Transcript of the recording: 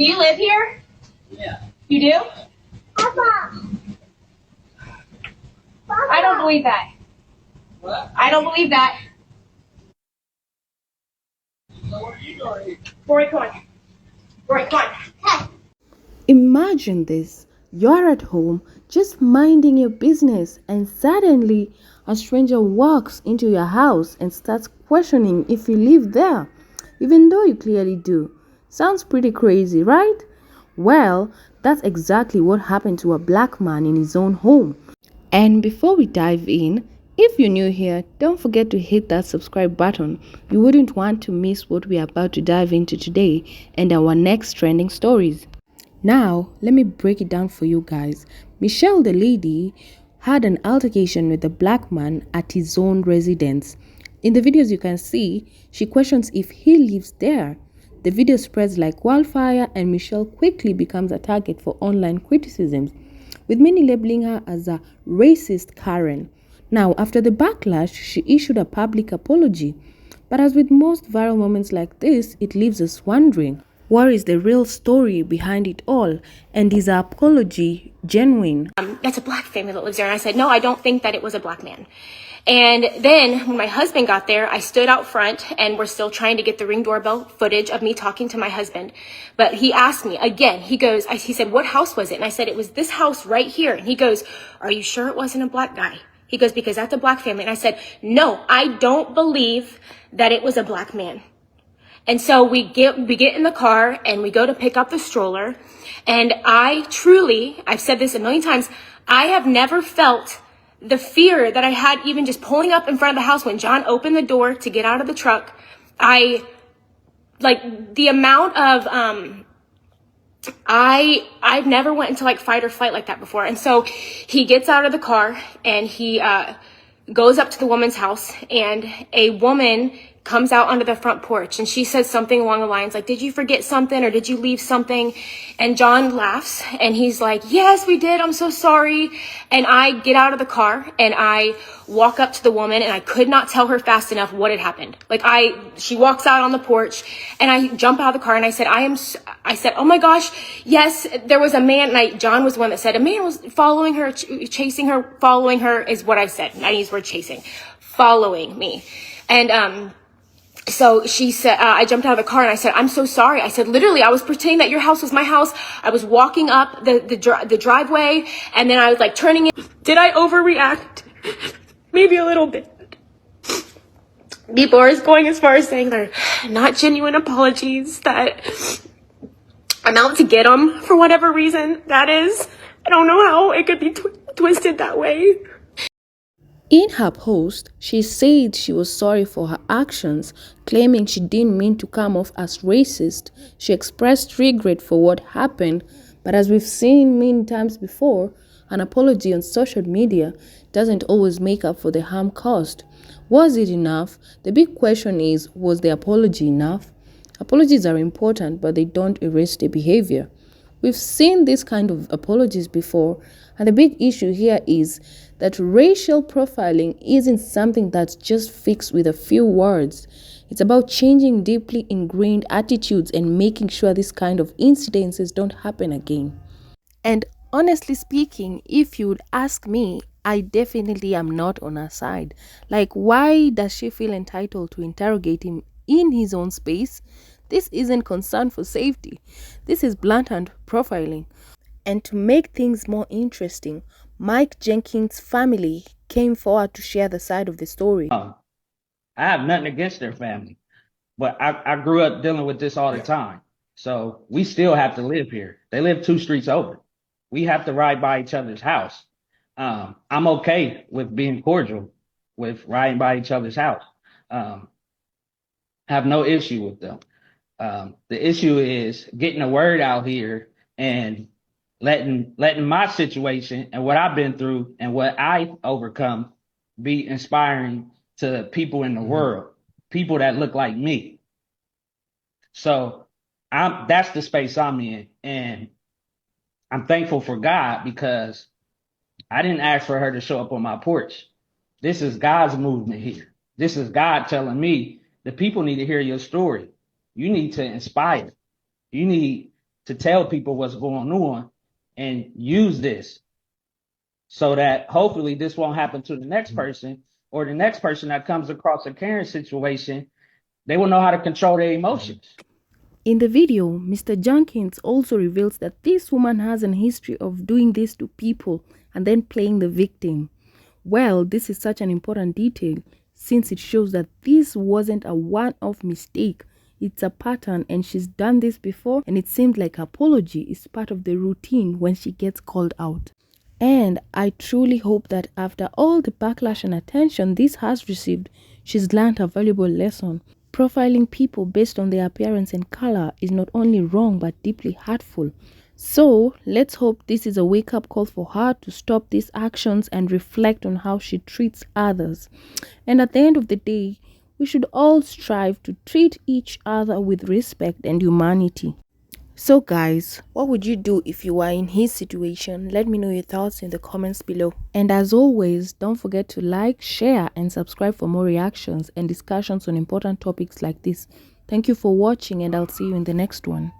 Do you live here? Yeah. You do? Papa. I don't believe that. What? I don't believe that. So where are you going? Rory, come on. Rory, come on. Imagine this. You're at home just minding your business, and suddenly a stranger walks into your house and starts questioning if you live there, even though you clearly do. Sounds pretty crazy, right? Well, that's exactly what happened to a black man in his own home. And before we dive in, if you're new here, don't forget to hit that subscribe button. You wouldn't want to miss what we are about to dive into today and our next trending stories. Now, let me break it down for you guys. Michelle, the lady, had an altercation with a black man at his own residence. In the videos you can see, she questions if he lives there. The video spreads like wildfire and Michelle quickly becomes a target for online criticisms, with many labeling her as a racist Karen. Now, after the backlash, she issued a public apology. But as with most viral moments like this, it leaves us wondering, what is the real story behind it all? And is her apology genuine? That's a black family that lives there. And I said, no, I don't think that it was a black man. And then when my husband got there, I stood out front and we're still trying to get the Ring doorbell footage of me talking to my husband. But he asked me again, he said, what house was it? And I said, it was this house right here. And he goes, are you sure it wasn't a black guy? He goes, because that's a black family. And I said, no, I don't believe that it was a black man. And so we get in the car and we go to pick up the stroller. And I've said this a million times, I have never felt the fear that I had even just pulling up in front of the house when John opened the door to get out of the truck. The amount of, I've never went into like fight or flight like that before. And so he gets out of the car and he, goes up to the woman's house, and a woman comes out onto the front porch and she says something along the lines like, did you forget something or did you leave something? And John laughs and he's like, yes, we did. I'm so sorry. And I get out of the car and I walk up to the woman and I could not tell her fast enough what had happened. She walks out on the porch and I jump out of the car and I said, oh my gosh, yes, there was a man. And John was the one that said a man was following her, chasing her, following her is what I said. I use the word chasing, following me. And, so she said, I jumped out of the car and I said, I'm so sorry. I said, literally, I was pretending that your house was my house. I was walking up the driveway and then I was like turning in. Did I overreact? Maybe a little bit. People are going as far as saying they're not genuine apologies, that I'm out to get them for whatever reason that is. I don't know how it could be twisted that way. In her post, she said she was sorry for her actions, claiming she didn't mean to come off as racist. She expressed regret for what happened, but as we've seen many times before, an apology on social media doesn't always make up for the harm caused. Was it enough? The big question is, was the apology enough? Apologies are important, but they don't erase the behavior. We've seen this kind of apologies before, and the big issue here is that racial profiling isn't something that's just fixed with a few words. It's about changing deeply ingrained attitudes and making sure this kind of incidences don't happen again. And honestly speaking, if you would ask me, I definitely am not on her side. Like, why does she feel entitled to interrogate him in his own space? This isn't concern for safety. This is blatant profiling. And to make things more interesting, Mike Jenkins' family came forward to share the side of the story. I have nothing against their family, but I grew up dealing with this all the time. So we still have to live here. They live 2 streets over. We have to ride by each other's house. I'm okay with being cordial with riding by each other's house. Have no issue with them. The issue is getting the word out here and letting my situation and what I've been through and what I've overcome be inspiring to people in the world, people that look like me. So that's the space I'm in, and I'm thankful for God because I didn't ask for her to show up on my porch. This is God's movement here. This is God telling me the people need to hear your story. You need to inspire. You need to tell people what's going on and use this so that hopefully this won't happen to the next person, or the next person that comes across a Karen situation, they will know how to control their emotions. In the video, Mr. Jenkins also reveals that this woman has an history of doing this to people and then playing the victim. Well, this is such an important detail since it shows that this wasn't a one-off mistake. It's a pattern, and she's done this before, and it seems like apology is part of the routine when she gets called out. And I truly hope that after all the backlash and attention this has received, she's learned a valuable lesson. Profiling people based on their appearance and color is not only wrong but deeply hurtful. So let's hope this is a wake-up call for her to stop these actions and reflect on how she treats others. And at the end of the day, we should all strive to treat each other with respect and humanity. So guys, what would you do if you were in his situation? Let me know your thoughts in the comments below. And as always, don't forget to like, share and subscribe for more reactions and discussions on important topics like this. Thank you for watching, and I'll see you in the next one.